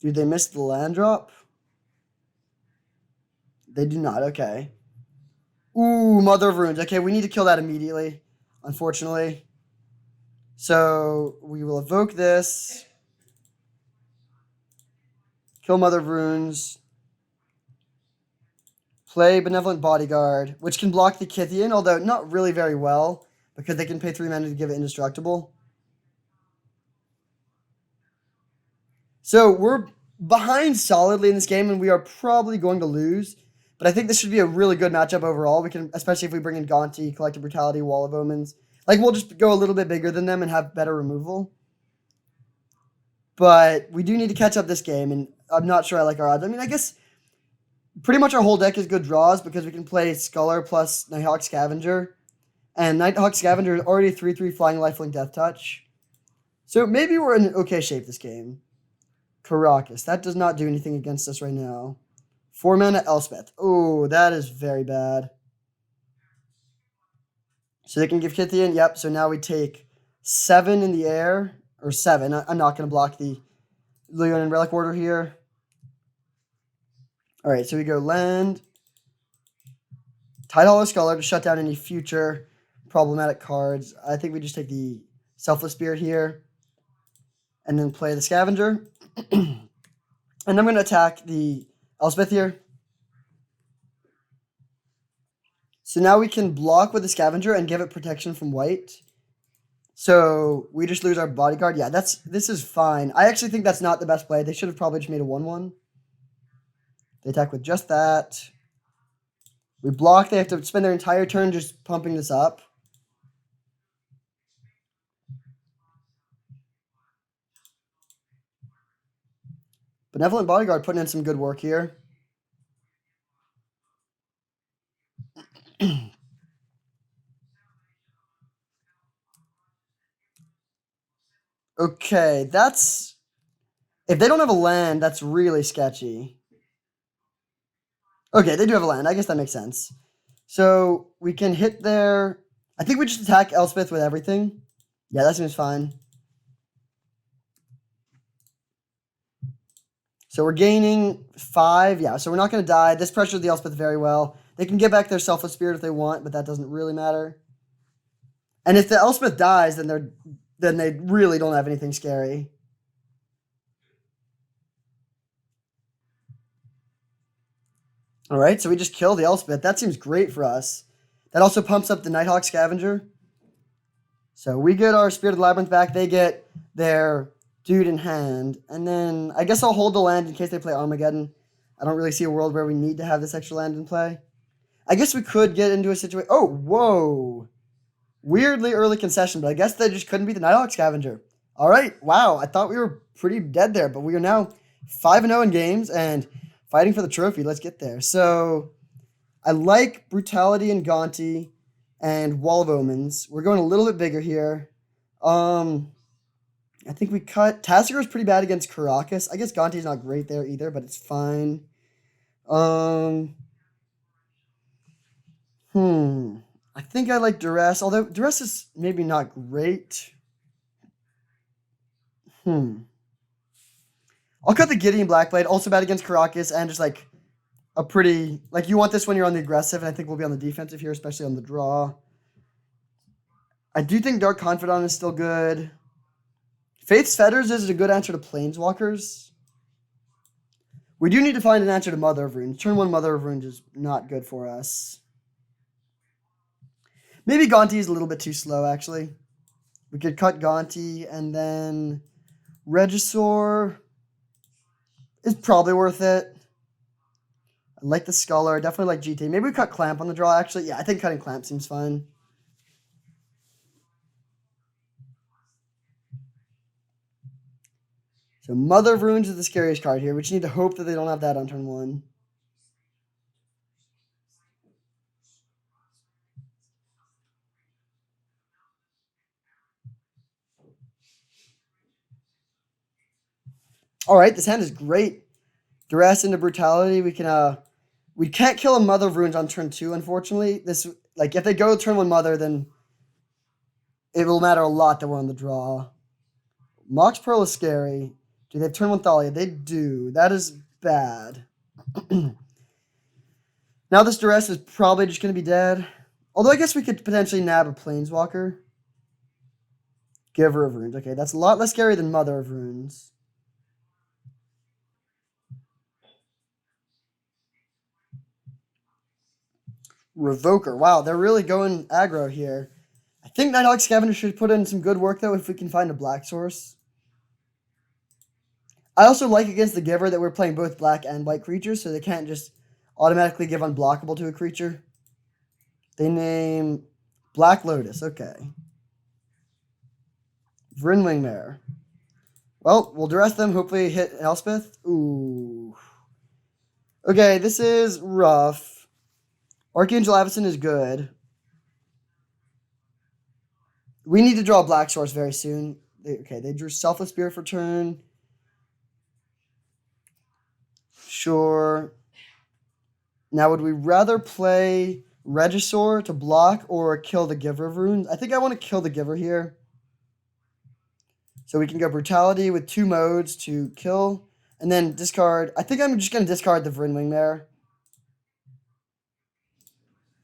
Do they miss the land drop? They do not. Okay. Ooh, Mother of Runes. Okay, we need to kill that immediately, unfortunately. So we will evoke this. Kill Mother of Runes. Play Benevolent Bodyguard, which can block the Kithian, although not really very well, because they can pay 3 mana to give it indestructible. So we're behind solidly in this game, and we are probably going to lose. But I think this should be a really good matchup overall. We can, especially if we bring in Gonti, Collective Brutality, Wall of Omens. Like, we'll just go a little bit bigger than them and have better removal. But we do need to catch up this game, and I'm not sure I like our odds. I mean, I guess pretty much our whole deck is good draws because we can play Sculler plus Nighthawk Scavenger. And Nighthawk Scavenger is already 3/3 Flying Lifelink Death Touch. So maybe we're in okay shape this game. Caracas. That does not do anything against us right now. 4 mana Elspeth. Oh, that is very bad. So they can give Kithian. Yep, so now we take 7 in the air. Or 7. I'm not going to block the Leon and Relic Order here. Alright, so we go land. Tidal Scholar to shut down any future problematic cards. I think we just take the Selfless Spirit here. And then play the Scavenger. And I'm going to attack the Elspeth here. So now we can block with the Scavenger and give it protection from white. So we just lose our bodyguard. Yeah, this is fine. I actually think that's not the best play. They should have probably just made a 1/1. They attack with just that. We block. They have to spend their entire turn just pumping this up. Benevolent Bodyguard putting in some good work here. Okay, that's... If they don't have a land, that's really sketchy. Okay, they do have a land. I guess that makes sense. So we can hit their... I think we just attack Elspeth with everything. Yeah, that seems fine. So we're gaining 5. Yeah, so we're not going to die. This pressures the Elspeth very well. They can get back their Selfless Spirit if they want, but that doesn't really matter. And if the Elspeth dies, then they really don't have anything scary. All right, so we just kill the Elspeth. That seems great for us. That also pumps up the Nighthawk Scavenger. So we get our Spirit of the Labyrinth back. They get their dude in hand. And then I guess I'll hold the land in case they play Armageddon. I don't really see a world where we need to have this extra land in play. I guess we could get into a situation... Oh, whoa. Weirdly early concession, but I guess they just couldn't beat the Nighthawk Scavenger. All right, wow. I thought we were pretty dead there, but we are now 5-0 in games and fighting for the trophy. Let's get there. So I like Brutality and Gonti and Wall of Omens. We're going a little bit bigger here. I think we cut... Tassiger is pretty bad against Caracas. I guess Gonti's not great there either, but it's fine. I think I like Duress, although Duress is maybe not great. I'll cut the Gideon Blackblade, also bad against Caracas, and just like a pretty... Like, you want this when you're on the aggressive, and I think we'll be on the defensive here, especially on the draw. I do think Dark Confidant is still good. Faith's Fetters is a good answer to Planeswalkers. We do need to find an answer to Mother of Runes. Turn 1 Mother of Runes is not good for us. Maybe Gonti is a little bit too slow, actually. We could cut Gonti, and then Regisaur is probably worth it. I like the Scholar. I definitely like GT. Maybe we cut Clamp on the draw, actually. Yeah, I think cutting Clamp seems fine. So Mother of Runes is the scariest card here. We just need to hope that they don't have that on turn 1. All right, this hand is great. Duress into Brutality. We can't kill a Mother of Runes on turn 2, unfortunately. This, like, if they go turn 1 Mother, then it will matter a lot that we're on the draw. Mox Pearl is scary. Do they have turn 1 Thalia? They do. That is bad. Now this Duress is probably just going to be dead. Although I guess we could potentially nab a Planeswalker. Giver of Runes. Okay, that's a lot less scary than Mother of Runes. Revoker. Wow, they're really going aggro here. I think Nighthawk Scavenger should put in some good work, though, if we can find a black source. I also like against the Giver that we're playing both black and white creatures, so they can't just automatically give unblockable to a creature. They name Black Lotus. Okay. Vrinwing Mare. Well, we'll duress them. Hopefully hit Elspeth. Ooh. Okay, this is rough. Archangel Avacyn is good. We need to draw a black source very soon. They drew Selfless Spirit for turn. Sure. Now, would we rather play Regisaur to block or kill the Giver of Runes? I think I want to kill the Giver here. So we can go Brutality with 2 modes to kill. And then discard. I think I'm just going to discard the Vrinwing there.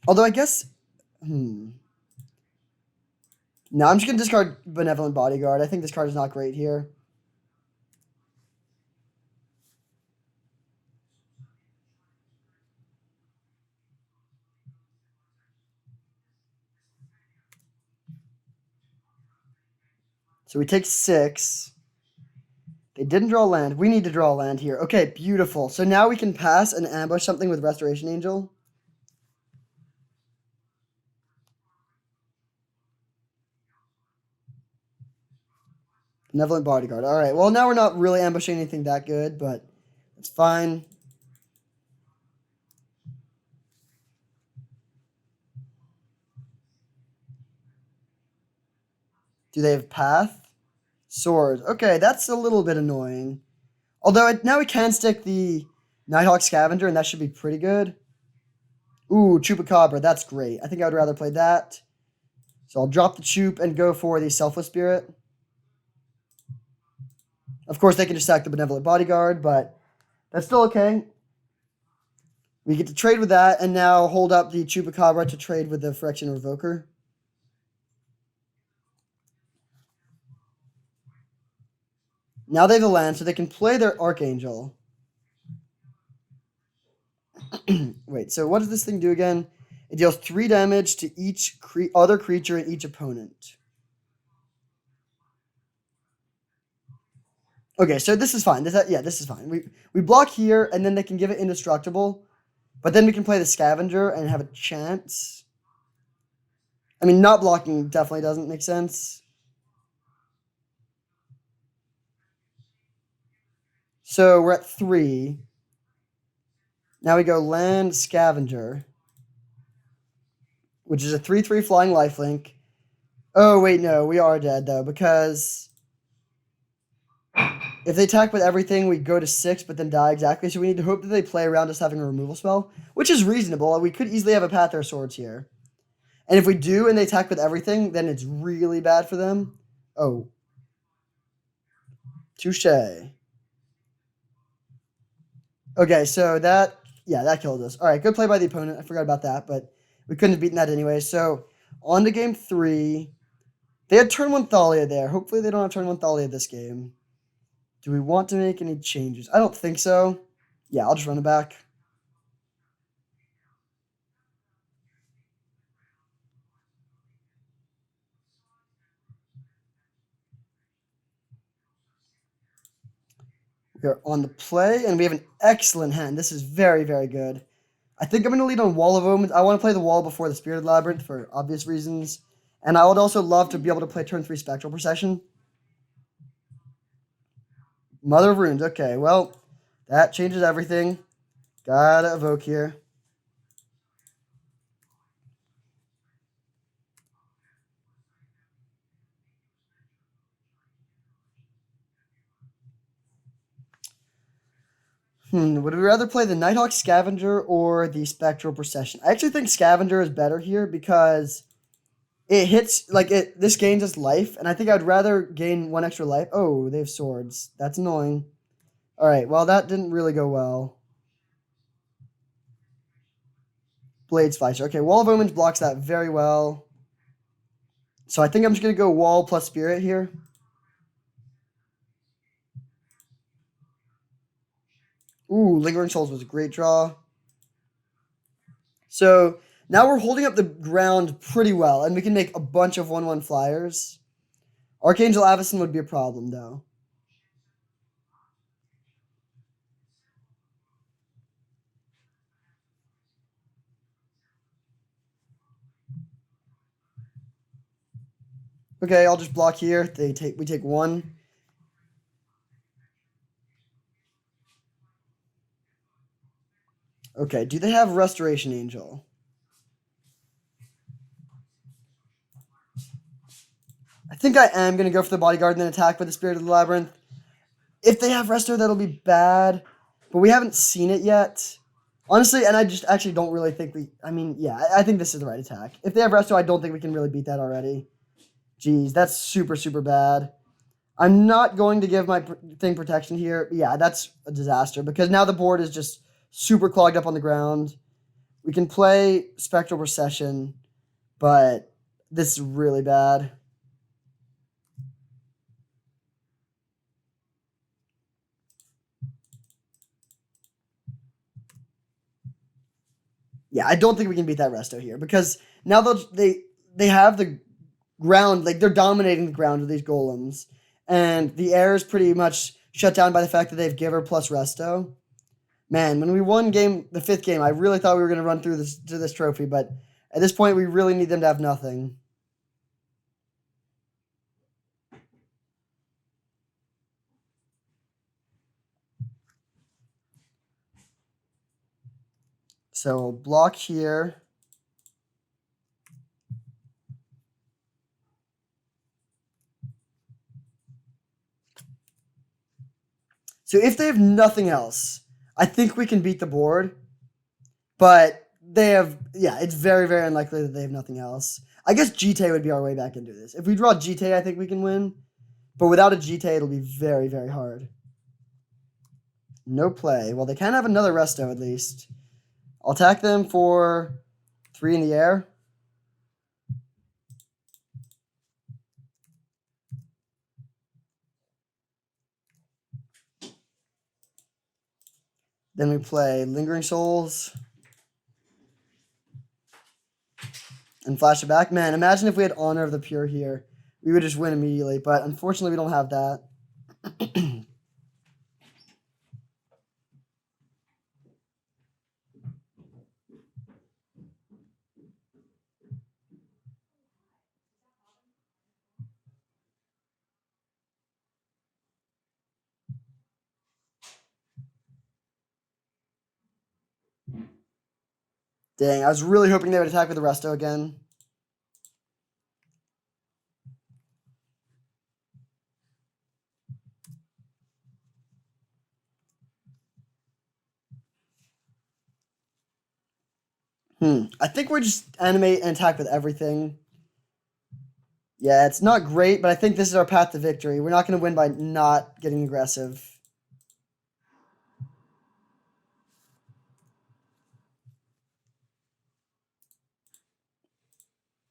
Although I guess... No, I'm just going to discard Benevolent Bodyguard. I think this card is not great here. So we take 6. They didn't draw land. We need to draw land here. Okay, beautiful. So now we can pass and ambush something with Restoration Angel. Benevolent Bodyguard. All right. Well, now we're not really ambushing anything that good, but it's fine. Do they have Path? Sword. Okay, that's a little bit annoying. Although now we can stick the Nighthawk Scavenger, and that should be pretty good. Ooh, Chupacabra. That's great. I think I would rather play that. So I'll drop the Chup and go for the Selfless Spirit. Of course, they can just sack the Benevolent Bodyguard, but that's still okay. We get to trade with that, and now hold up the Chupacabra to trade with the Phyrexian Revoker. Now they have the land, so they can play their Archangel. Wait, so what does this thing do again? It deals 3 damage to each other creature and each opponent. Okay, so this is fine. This is fine. We block here, and then they can give it indestructible. But then we can play the Scavenger and have a chance. I mean, not blocking definitely doesn't make sense. So we're at 3. Now we go land Scavenger, which is a 3/3 flying lifelink. Oh, wait, no, we are dead, though, because if they attack with everything, we go to 6, but then die exactly. So we need to hope that they play around us having a removal spell, which is reasonable. We could easily have a Path of Swords here. And if we do and they attack with everything, then it's really bad for them. Oh. Touche. Okay, so that killed us. All right, good play by the opponent. I forgot about that, but we couldn't have beaten that anyway. So on to game 3. They had turn 1 Thalia there. Hopefully they don't have turn 1 Thalia this game. Do we want to make any changes? I don't think so. Yeah, I'll just run it back. We are on the play, and we have an excellent hand. This is very, very good. I think I'm going to lead on Wall of Omens. I want to play the Wall before the Spirited Labyrinth for obvious reasons. And I would also love to be able to play turn 3 Spectral Procession. Mother of Runes. Okay, well, that changes everything. Gotta evoke here. Would we rather play the Nighthawk Scavenger or the Spectral Procession? I actually think Scavenger is better here because it hits, this gains us life, and I think I'd rather gain 1 extra life. Oh, they have swords. That's annoying. All right, well, that didn't really go well. Blade Slicer. Okay, Wall of Omens blocks that very well. So I think I'm just going to go Wall plus Spirit here. Ooh, Lingering Souls was a great draw. So now we're holding up the ground pretty well, and we can make a bunch of 1/1 flyers. Archangel Avacyn would be a problem, though. Okay, I'll just block here. We take 1. Okay, do they have Restoration Angel? I think I am going to go for the Bodyguard and then attack with the Spirit of the Labyrinth. If they have Resto, that'll be bad. But we haven't seen it yet. Honestly, and I just actually don't really think we... I mean, yeah, I think this is the right attack. If they have Resto, I don't think we can really beat that already. Jeez, that's super, super bad. I'm not going to give my thing protection here. Yeah, that's a disaster because now the board is just super clogged up on the ground. We can play Spectral Procession, but this is really bad. Yeah, I don't think we can beat that Resto here because now they have the ground, like they're dominating the ground with these golems, and the air is pretty much shut down by the fact that they have Giver plus Resto. Man, when we won the 5th game, I really thought we were going to run through this trophy, but at this point, we really need them to have nothing. So block here. So if they have nothing else, I think we can beat the board. But they have, yeah, it's very, very unlikely that they have nothing else. I guess GT would be our way back into this. If we draw GT, I think we can win. But without a GT, it'll be very, very hard. No play. Well, they can have another Resto at least. I'll attack them for 3 in the air. Then we play Lingering Souls. And flash it back. Man, imagine if we had Honor of the Pure here. We would just win immediately. But unfortunately, we don't have that. Dang, I was really hoping they would attack with the Resto again. I think we're just animate and attack with everything. Yeah, it's not great, but I think this is our path to victory. We're not going to win by not getting aggressive.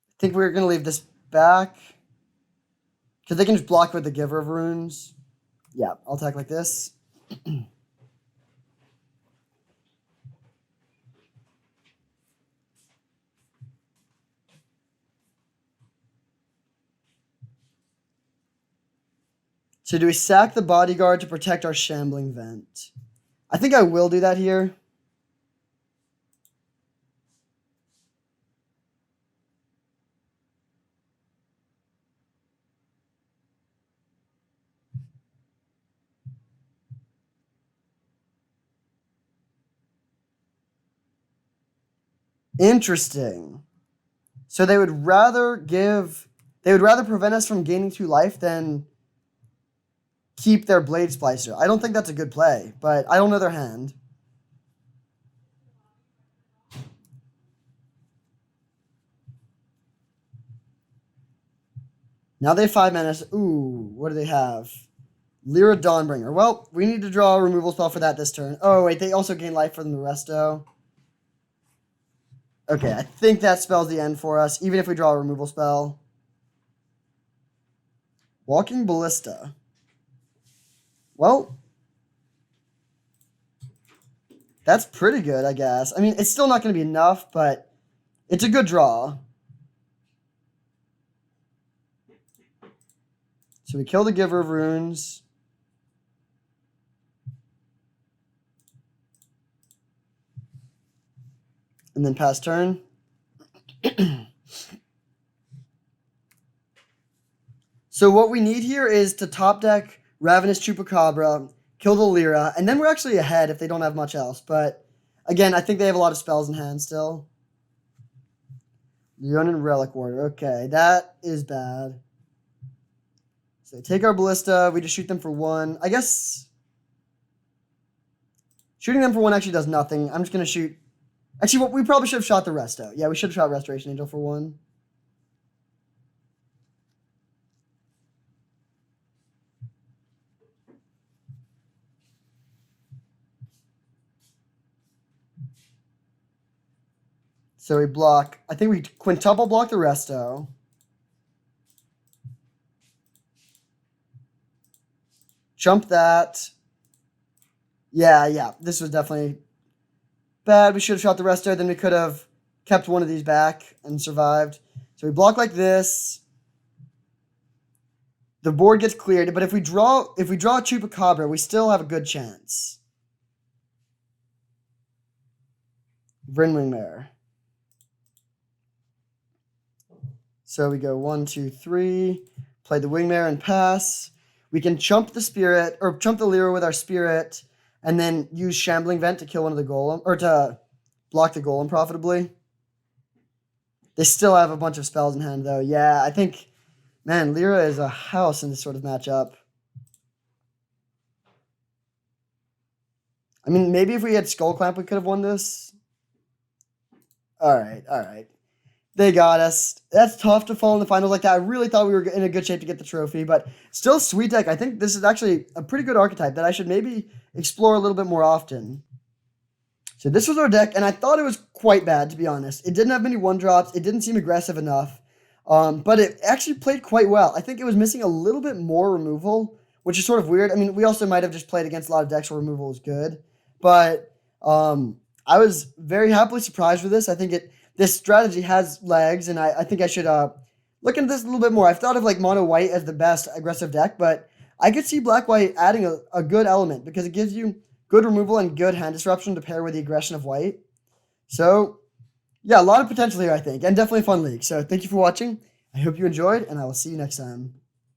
I think we're going to leave this back. Because they can just block with the Giver of Runes. Yeah, I'll attack like this. So do we sack the Bodyguard to protect our Shambling Vent? I think I will do that here. Interesting. So they would rather prevent us from gaining 2 life than keep their Blade Splicer. I don't think that's a good play, but I don't know their hand. Now they have 5 mana. Ooh, what do they have? Lyra Dawnbringer. Well, we need to draw a removal spell for that this turn. Oh, wait, they also gain life from the Resto. Okay, I think that spells the end for us, even if we draw a removal spell. Walking Ballista. Well, that's pretty good, I guess. I mean, it's still not going to be enough, but it's a good draw. So we kill the Giver of Runes. And then pass turn. So what we need here is to top deck Ravenous Chupacabra, kill the Lyra, and then we're actually ahead if they don't have much else. But again, I think they have a lot of spells in hand still. Leonin Relic Warder. Okay, that is bad. So they take our Ballista. We just shoot them for 1. I guess shooting them for 1 actually does nothing. I'm just going to shoot. Actually, we probably should have shot the Resto. Yeah, we should have shot Restoration Angel for 1. So we block. I think we quintuple block the Resto. Jump that. Yeah. This was definitely bad. We should have shot the Resto. Then we could have kept one of these back and survived. So we block like this. The board gets cleared, but if we draw a Chupacabra, we still have a good chance. Vryn Wingmare. So we go 1, 2, 3. Play the Wingmare and pass. We can chump the Spirit, or chump the Lyra with our Spirit, and then use Shambling Vent to kill one of the Golem, or to block the Golem profitably. They still have a bunch of spells in hand, though. Yeah, I think, man, Lyra is a house in this sort of matchup. I mean, maybe if we had Skull Clamp, we could have won this. All right. They got us. That's tough to fall in the finals like that. I really thought we were in a good shape to get the trophy, but still sweet deck. I think this is actually a pretty good archetype that I should maybe explore a little bit more often. So this was our deck, and I thought it was quite bad, to be honest. It didn't have many 1-drops. It didn't seem aggressive enough, but it actually played quite well. I think it was missing a little bit more removal, which is sort of weird. I mean, we also might have just played against a lot of decks where removal was good, but I was very happily surprised with this. I think this strategy has legs, and I think I should look into this a little bit more. I've thought of like mono white as the best aggressive deck, but I could see black white adding a good element because it gives you good removal and good hand disruption to pair with the aggression of white. So yeah, a lot of potential here, I think, and definitely a fun league. So thank you for watching. I hope you enjoyed, and I will see you next time.